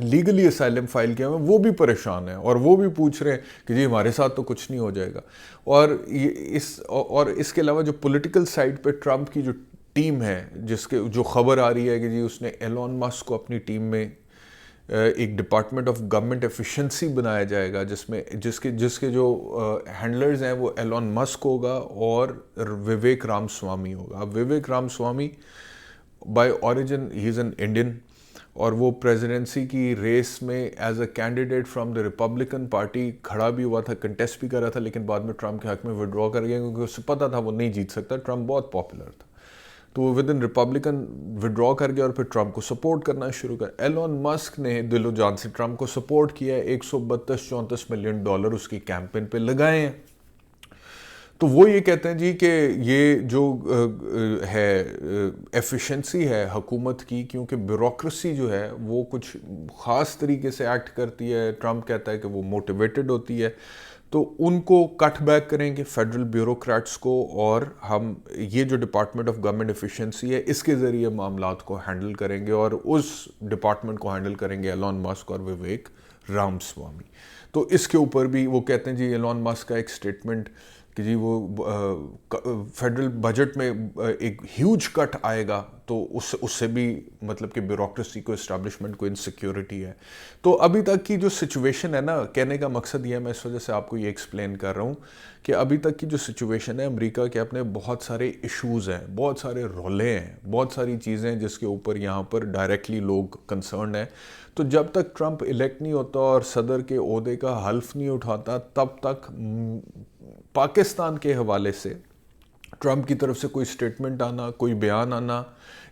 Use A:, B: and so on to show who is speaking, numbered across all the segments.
A: Legally asylum file کیا ہوئے وہ بھی پریشان ہیں اور وہ بھی پوچھ رہے ہیں کہ جی ہمارے ساتھ تو کچھ نہیں ہو جائے گا. اور اس کے علاوہ جو پولیٹیکل سائڈ پہ ٹرمپ کی جو ٹیم ہے، جو خبر آ رہی ہے کہ جی اس نے ایلون مسک کو اپنی ٹیم میں ایک ڈپارٹمنٹ آف گورنمنٹ ایفیشنسی بنایا جائے گا، جس کے جو ہینڈلرز ہیں وہ ایلون مسک ہوگا اور وویک رام سوامی ہوگا. اب Vivek Ram Swami by origin he is an Indian, اور وہ پریزیڈنسی کی ریس میں as a candidate from the Republican party کھڑا بھی ہوا تھا، کنٹیسٹ بھی کر رہا تھا، لیکن بعد میں ٹرمپ کے حق میں ودرا کر گیا کیونکہ اسے پتا تھا وہ نہیں جیت سکتا. ٹرمپ بہت پاپولر تھا تو وہ ود ان ریپبلکن ودرا کر گیا اور پھر ٹرمپ کو سپورٹ کرنا شروع کر. ایلون مسک نے دل و جان سے ٹرمپ کو سپورٹ کیا ہے، 132-34 ملین ڈالر اس کی کیمپین پہ لگائے ہیں. تو وہ یہ کہتے ہیں جی کہ یہ جو ہے ایفیشنسی ہے حکومت کی، کیونکہ بیوروکریسی جو ہے وہ کچھ خاص طریقے سے ایکٹ کرتی ہے. ٹرمپ کہتا ہے کہ وہ موٹیویٹڈ ہوتی ہے، تو ان کو کٹ بیک کریں گے فیڈرل بیوروکریٹس کو، اور ہم یہ جو ڈپارٹمنٹ آف گورنمنٹ ایفیشنسی ہے اس کے ذریعے معاملات کو ہینڈل کریں گے، اور اس ڈپارٹمنٹ کو ہینڈل کریں گے ایلون مسک اور وویک رام سوامی. تو اس کے اوپر بھی وہ کہتے ہیں جی ایلون مسک کا ایک سٹیٹمنٹ کہ جی وہ فیڈرل بجٹ میں ایک ہیوج کٹ آئے گا، تو اس سے بھی مطلب کہ بیوروکریسی کو، اسٹیبلشمنٹ کو انسیکیورٹی ہے. تو ابھی تک کی جو سچویشن ہے نا، کہنے کا مقصد یہ ہے، میں اس وجہ سے آپ کو یہ ایکسپلین کر رہا ہوں کہ ابھی تک کی جو سچویشن ہے امریکہ کے اپنے بہت سارے ایشوز ہیں، بہت سارے رولے ہیں، بہت ساری چیزیں جس کے اوپر یہاں پر ڈائریکٹلی لوگ کنسرنڈ ہیں. تو جب تک ٹرمپ الیکٹ نہیں ہوتا اور صدر کے عہدے کا حلف نہیں اٹھاتا، تب تک پاکستان کے حوالے سے ٹرمپ کی طرف سے کوئی سٹیٹمنٹ آنا، کوئی بیان آنا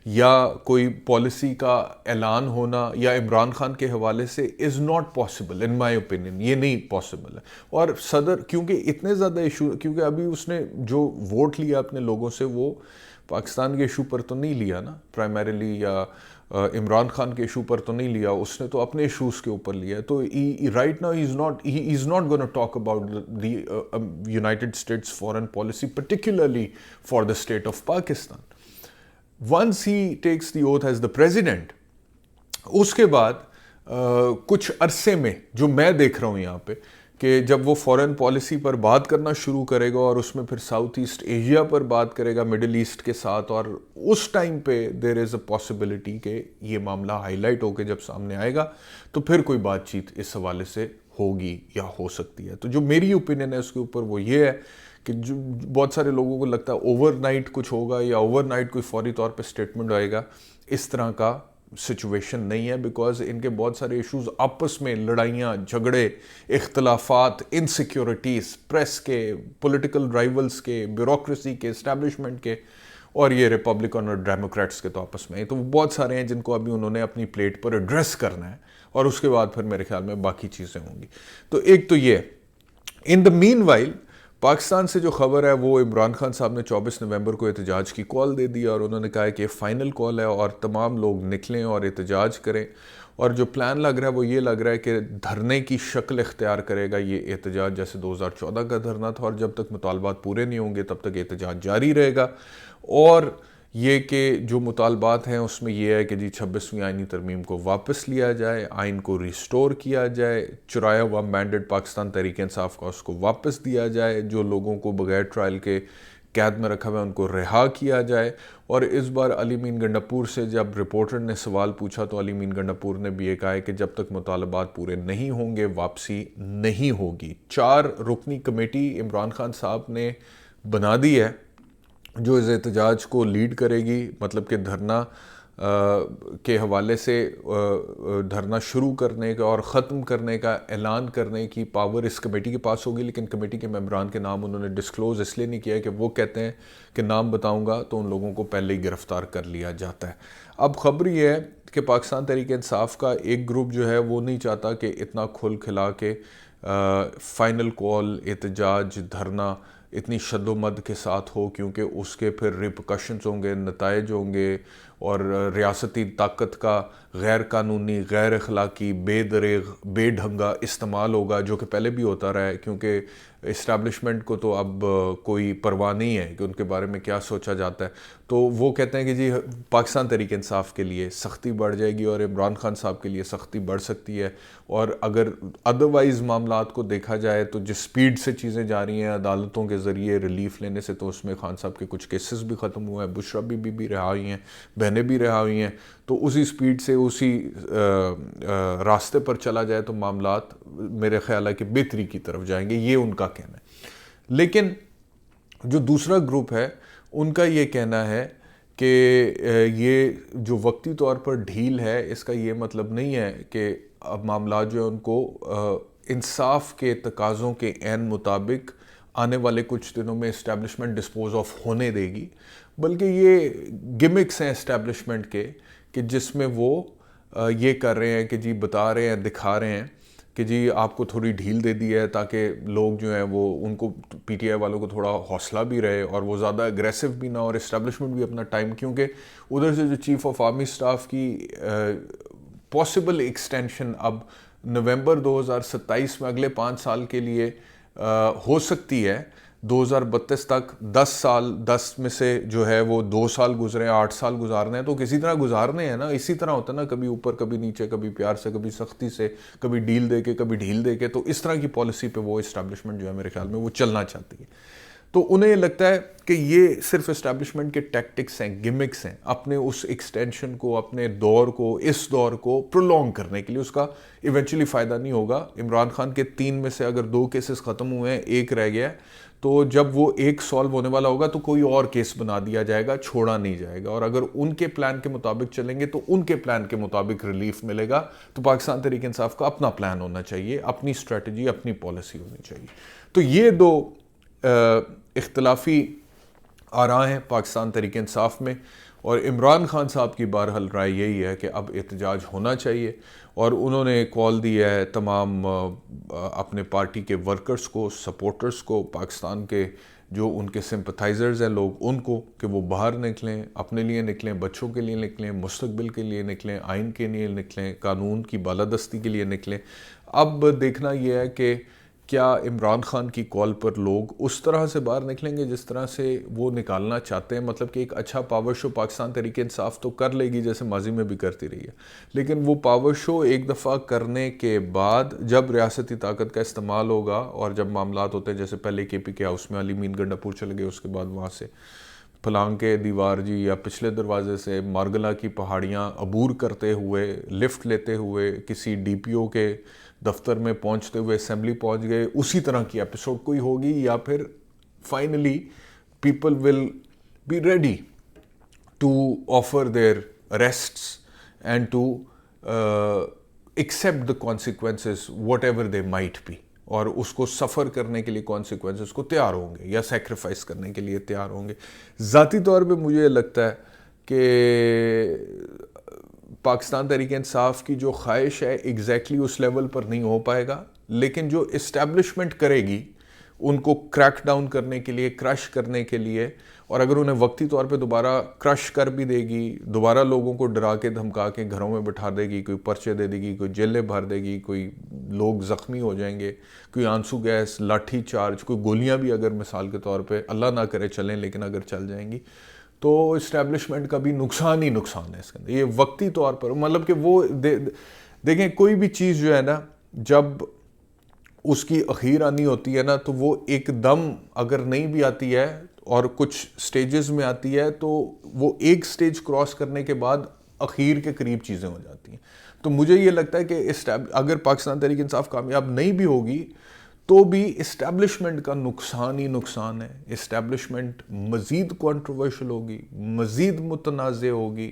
A: یا کوئی پالیسی کا اعلان ہونا یا عمران خان کے حوالے سے is not possible in my opinion. یہ نہیں پاسبل ہے. اور صدر کیونکہ اتنے زیادہ ایشو، کیونکہ ابھی اس نے جو ووٹ لیا اپنے لوگوں سے وہ پاکستان کے ایشو پر تو نہیں لیا نا پرائمریلی، یا عمران خان کے ایشو پر تو نہیں لیا، اس نے تو اپنے ایشوز کے اوپر لیا. تو right now he is not going to talk about the United States foreign policy, particularly for the state of Pakistan. Once he takes the oath as the president, اس کے بعد کچھ عرصے میں جو میں دیکھ رہا ہوں یہاں پہ کہ جب وہ فورن پالیسی پر بات کرنا شروع کرے گا اور اس میں پھر ساؤتھ ایسٹ ایشیا پر بات کرے گا مڈل ایسٹ کے ساتھ، اور اس ٹائم پہ دیر از اے پاسبلٹی کہ یہ معاملہ ہائی لائٹ ہو کے جب سامنے آئے گا تو پھر کوئی بات چیت اس حوالے سے ہوگی یا ہو سکتی ہے. تو جو میری اوپینین ہے اس کے اوپر وہ یہ ہے کہ جو بہت سارے لوگوں کو لگتا ہے اوور نائٹ کچھ ہوگا یا اوور نائٹ کوئی فوری طور پہ اسٹیٹمنٹ آئے گا، اس طرح کا سچویشن نہیں ہے. بیکاز ان کے بہت سارے ایشوز آپس میں، لڑائیاں، جھگڑے، اختلافات، انسیکیورٹیز، پریس کے، پولیٹیکل رائیولز کے، بیوروکریسی کے، اسٹیبلشمنٹ کے، اور یہ ریپبلکن اور ڈیموکریٹس کے تو آپس میں. تو وہ بہت سارے ہیں جن کو ابھی انہوں نے اپنی پلیٹ پر ایڈریس کرنا ہے، اور اس کے بعد پھر میرے خیال میں باقی چیزیں ہوں گی. تو ایک تو یہ ان دا مین وائل پاکستان سے جو خبر ہے وہ عمران خان صاحب نے 24 نومبر کو احتجاج کی کال دے دی، اور انہوں نے کہا ہے کہ یہ فائنل کال ہے اور تمام لوگ نکلیں اور احتجاج کریں. اور جو پلان لگ رہا ہے وہ یہ لگ رہا ہے کہ دھرنے کی شکل اختیار کرے گا یہ احتجاج، جیسے 2014 کا دھرنا تھا، اور جب تک مطالبات پورے نہیں ہوں گے تب تک احتجاج جاری رہے گا. اور یہ کہ جو مطالبات ہیں اس میں یہ ہے کہ جی 26ویں آئینی ترمیم کو واپس لیا جائے، آئین کو ریسٹور کیا جائے، چرایا ہوا مینڈیٹ پاکستان تحریک انصاف کا اس کو واپس دیا جائے، جو لوگوں کو بغیر ٹرائل کے قید میں رکھا ہوا ہے ان کو رہا کیا جائے. اور اس بار علی مین گنڈاپور سے جب رپورٹر نے سوال پوچھا تو علی مین گنڈاپور نے بھی یہ کہا ہے کہ جب تک مطالبات پورے نہیں ہوں گے واپسی نہیں ہوگی. 4 رکنی کمیٹی عمران خان صاحب نے بنا دی ہے جو اس احتجاج کو لیڈ کرے گی، مطلب کہ دھرنا کے حوالے سے دھرنا شروع کرنے کا اور ختم کرنے کا اعلان کرنے کی پاور اس کمیٹی کے پاس ہوگی. لیکن کمیٹی کے ممبران کے نام انہوں نے ڈسکلوز اس لیے نہیں کیا کہ وہ کہتے ہیں کہ نام بتاؤں گا تو ان لوگوں کو پہلے ہی گرفتار کر لیا جاتا ہے. اب خبر یہ ہے کہ پاکستان تحریک انصاف کا ایک گروپ جو ہے وہ نہیں چاہتا کہ اتنا کھل کھلا کے فائنل کال، احتجاج، دھرنا اتنی شد و مد کے ساتھ ہو، کیونکہ اس کے پھر ریپرکشنز ہوں گے، نتائج ہوں گے، اور ریاستی طاقت کا غیر قانونی، غیر اخلاقی، بے دریغ، بے ڈھنگا استعمال ہوگا، جو کہ پہلے بھی ہوتا رہا ہے، کیونکہ اسٹیبلشمنٹ کو تو اب کوئی پرواہ نہیں ہے کہ ان کے بارے میں کیا سوچا جاتا ہے. تو وہ کہتے ہیں کہ جی پاکستان تحریک انصاف کے لیے سختی بڑھ جائے گی اور عمران خان صاحب کے لیے سختی بڑھ سکتی ہے. اور اگر ادروائز معاملات کو دیکھا جائے تو جس سپیڈ سے چیزیں جا رہی ہیں عدالتوں کے ذریعے ریلیف لینے سے، تو اس میں خان صاحب کے کچھ کیسز بھی ختم ہوئے ہیں، بشرا بھی رہا ہوئی ہیں، بہنیں بھی رہا ہوئی ہیں. تو اسی سپیڈ سے اسی راستے پر چلا جائے تو معاملات میرے خیال ہے کہ بہتری کی طرف جائیں گے، یہ ان کا کہنا ہے. لیکن جو دوسرا گروپ ہے ان کا یہ کہنا ہے کہ یہ جو وقتی طور پر ڈھیل ہے، اس کا یہ مطلب نہیں ہے کہ اب معاملات جو ہیں ان کو انصاف کے تقاضوں کے عین مطابق آنے والے کچھ دنوں میں اسٹیبلشمنٹ ڈسپوز آف ہونے دے گی، بلکہ یہ گمکس ہیں اسٹیبلشمنٹ کے کہ جس میں وہ یہ کر رہے ہیں کہ جی بتا رہے ہیں، دکھا رہے ہیں کہ جی آپ کو تھوڑی ڈھیل دے دی ہے تاکہ لوگ جو ہیں وہ ان کو پی ٹی آئی والوں کو تھوڑا حوصلہ بھی رہے اور وہ زیادہ اگریسو بھی نہ، اور اسٹیبلشمنٹ بھی اپنا ٹائم، کیونکہ ادھر سے جو چیف آف آرمی سٹاف کی پاسبل ایکسٹینشن اب نومبر 2027 میں اگلے 5 سال کے لیے ہو سکتی ہے، 2032 تک 10 سال، 10 میں سے جو ہے وہ 2 سال گزرے، 8 سال گزارنے ہیں تو کسی طرح گزارنے ہیں نا. اسی طرح ہوتا ہے نا، کبھی اوپر کبھی نیچے، کبھی پیار سے کبھی سختی سے، کبھی ڈیل دے کے کبھی ڈھیل دے کے. تو اس طرح کی پالیسی پہ وہ اسٹیبلشمنٹ جو ہے میرے خیال میں وہ چلنا چاہتی ہے. تو انہیں یہ لگتا ہے کہ یہ صرف اسٹیبلشمنٹ کے ٹیکٹکس ہیں، گمکس ہیں، اپنے اس ایکسٹینشن کو، اپنے دور کو، اس دور کو پرولونگ کرنے کے لیے. اس کا ایونچولی فائدہ نہیں ہوگا. عمران خان کے 3 میں سے اگر 2 کیسز ختم ہوئے ہیں، 1 رہ گیا ہے، تو جب وہ 1 سالو ہونے والا ہوگا تو کوئی اور کیس بنا دیا جائے گا، چھوڑا نہیں جائے گا. اور اگر ان کے پلان کے مطابق چلیں گے تو ان کے پلان کے مطابق ریلیف ملے گا. تو پاکستان تحریک انصاف کا اپنا پلان ہونا چاہیے، اپنی اسٹریٹجی، اپنی پالیسی ہونی چاہیے. تو یہ 2 اختلافی آراء ہیں پاکستان تحریک انصاف میں. اور عمران خان صاحب کی بہرحال رائے یہی ہے کہ اب احتجاج ہونا چاہیے، اور انہوں نے کال دی ہے تمام اپنے پارٹی کے ورکرز کو، سپورٹرز کو، پاکستان کے جو ان کے سمپتھائزرز ہیں لوگ، ان کو کہ وہ باہر نکلیں، اپنے لیے نکلیں، بچوں کے لیے نکلیں، مستقبل کے لیے نکلیں، آئین کے لیے نکلیں، قانون کی بالادستی کے لیے نکلیں. اب دیکھنا یہ ہے کہ کیا عمران خان کی کال پر لوگ اس طرح سے باہر نکلیں گے جس طرح سے وہ نکالنا چاہتے ہیں. مطلب کہ ایک اچھا پاور شو پاکستان تحریک انصاف تو کر لے گی جیسے ماضی میں بھی کرتی رہی ہے، لیکن وہ پاور شو ایک دفعہ کرنے کے بعد جب ریاستی طاقت کا استعمال ہوگا اور جب معاملات ہوتے ہیں جیسے پہلے کے پی کے ہاؤس میں علی مین گنڈا پور چلے گئے، اس کے بعد وہاں سے پھلانگ کے دیوار جی یا پچھلے دروازے سے مارگلا کی پہاڑیاں عبور کرتے ہوئے، لفٹ لیتے ہوئے کسی ڈی پی او کے دفتر میں پہنچتے ہوئے اسمبلی پہنچ گئے، اسی طرح کی ایپیسوڈ کوئی ہوگی. یا پھر finally people will be ready to offer their rests and to accept the consequences whatever they might be, اور اس کو سفر کرنے کے لیے کانسیکوینسز کو تیار ہوں گے یا سیکریفائس کرنے کے لیے تیار ہوں گے. ذاتی طور پہ مجھے یہ لگتا ہے کہ پاکستان تحریک انصاف کی جو خواہش ہے ایگزیکٹلی اس لیول پر نہیں ہو پائے گا، لیکن جو اسٹیبلشمنٹ کرے گی ان کو کریک ڈاؤن کرنے کے لیے، کرش کرنے کے لیے، اور اگر انہیں وقتی طور پہ دوبارہ کرش کر بھی دے گی، دوبارہ لوگوں کو ڈرا کے دھمکا کے گھروں میں بٹھا دے گی، کوئی پرچے دے دے گی، کوئی جیلیں بھر دے گی، کوئی لوگ زخمی ہو جائیں گے، کوئی آنسو گیس، لاٹھی چارج، کوئی گولیاں بھی اگر مثال کے طور پہ اللہ نہ کرے چلیں لیکن اگر چل جائیں گی، تو اسٹیبلشمنٹ کا بھی نقصان ہی نقصان ہے اس کے اندر. یہ وقتی طور پر مطلب کہ وہ دیکھیں کوئی بھی چیز جو ہے نا، جب اس کی اخیر آنی ہوتی ہے نا تو وہ ایک دم اگر نہیں بھی آتی ہے اور کچھ سٹیجز میں آتی ہے تو وہ ایک سٹیج کراس کرنے کے بعد اخیر کے قریب چیزیں ہو جاتی ہیں. تو مجھے یہ لگتا ہے کہ اگر پاکستان تحریک انصاف کامیاب نہیں بھی ہوگی تو بھی اسٹیبلشمنٹ کا نقصان ہی نقصان ہے. اسٹیبلشمنٹ مزید کنٹروورشل ہوگی، مزید متنازع ہوگی،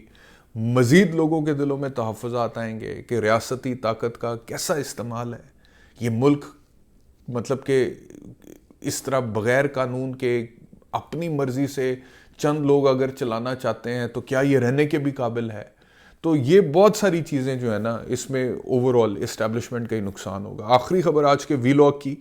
A: مزید لوگوں کے دلوں میں تحفظات آئیں گے کہ ریاستی طاقت کا کیسا استعمال ہے. یہ ملک مطلب کہ اس طرح بغیر قانون کے اپنی مرضی سے چند لوگ اگر چلانا چاہتے ہیں تو کیا یہ رہنے کے بھی قابل ہے؟ تو یہ بہت ساری چیزیں جو ہے نا اس میں اوورآل اسٹیبلشمنٹ کا ہی نقصان ہوگا. آخری خبر آج کے وی لاگ کی،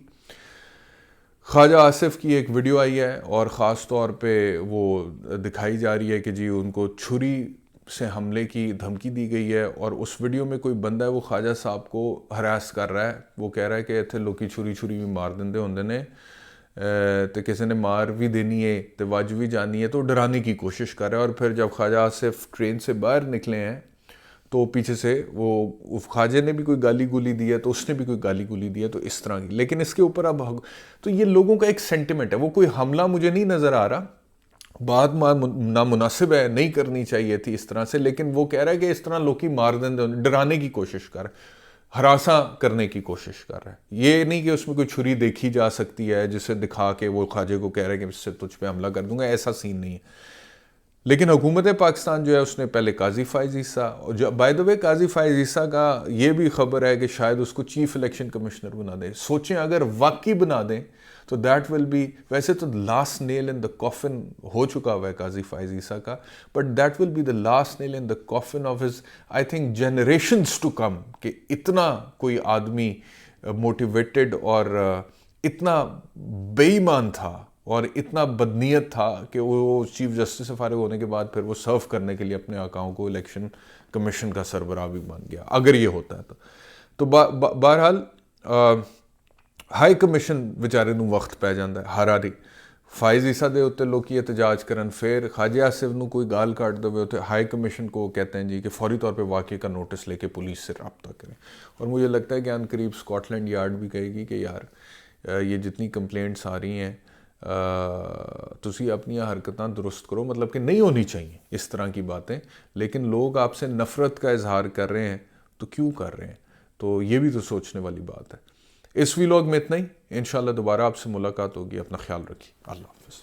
A: خواجہ آصف کی ایک ویڈیو آئی ہے اور خاص طور پہ وہ دکھائی جا رہی ہے کہ جی ان کو چھری سے حملے کی دھمکی دی گئی ہے، اور اس ویڈیو میں کوئی بندہ ہے وہ خواجہ صاحب کو ہراس کر رہا ہے، وہ کہہ رہا ہے کہ اتنے لوکی چھری چھری بھی مار دیں ہوندے نے تو کسی نے مار بھی دینی ہے تو وج بھی جانی ہے، تو ڈرانے کی کوشش کر رہا ہے. اور پھر جب خواجہ آصف ٹرین سے باہر نکلے ہیں تو پیچھے سے وہ خواجے نے بھی کوئی گالی گولی دی ہے، تو اس نے بھی کوئی گالی گولی دی ہے، تو اس طرح کی. لیکن اس کے اوپر اب تو یہ لوگوں کا ایک سینٹیمنٹ ہے، وہ کوئی حملہ مجھے نہیں نظر آ رہا، بات نامناسب ہے، نہیں کرنی چاہیے تھی اس طرح سے، لیکن وہ کہہ رہا ہے کہ اس طرح لوکی مار دیں، ڈرانے کی کوشش کر، ہراساں کرنے کی کوشش کر رہا ہے. یہ نہیں کہ اس میں کوئی چھری دیکھی جا سکتی ہے جسے دکھا کے وہ خواجے کو کہہ رہا ہے کہ اس سے تجھ پہ حملہ کر دوں گا، ایسا سین نہیں ہے. لیکن حکومت پاکستان جو ہے اس نے پہلے قاضی فائز عیسیٰ، اور بائی دا وے قاضی فائز عیسیٰ کا یہ بھی خبر ہے کہ شاید اس کو چیف الیکشن کمشنر بنا دیں. سوچیں اگر واقعی بنا دیں تو دیٹ ول بی، ویسے تو last nail in the coffin ہو چکا ہوا ہے قاضی فائز عیسیٰ کا، but that will be the last nail in the coffin of his I think generations to come, کہ اتنا کوئی آدمی موٹیویٹڈ اور اتنا بے ایمان تھا اور اتنا بدنیت تھا کہ وہ چیف جسٹس سے فارغ ہونے کے بعد پھر وہ سرو کرنے کے لیے اپنے آقاؤں کو الیکشن کمیشن کا سربراہ بھی بن گیا، اگر یہ ہوتا ہے تو بہرحال ہائی کمیشن بیچارے نو وقت پی جاتا ہے ہر آری. فائز عیسیٰ دے اتنے لوکی احتجاج کرن، پھر خواجہ آصف نو کوئی گال کاٹ دے ہوتے ہائی کمیشن کو کہتے ہیں جی کہ فوری طور پہ واقعے کا نوٹس لے کے پولیس سے رابطہ کریں. اور مجھے لگتا ہے کہ ان قریب اسکاٹ لینڈ یارڈ بھی کہے گی کہ یار یہ جتنی کمپلینٹس آ رہی ہیں تسی اپنی حرکتاں درست کرو، مطلب کہ نہیں ہونی چاہیے اس طرح کی باتیں، لیکن لوگ آپ سے نفرت کا اظہار کر رہے ہیں تو کیوں کر رہے ہیں؟ تو یہ بھی تو سوچنے والی بات ہے. اس ویلاگ میں اتنا ہی، انشاءاللہ دوبارہ آپ سے ملاقات ہوگی. اپنا خیال رکھیے. اللہ حافظ.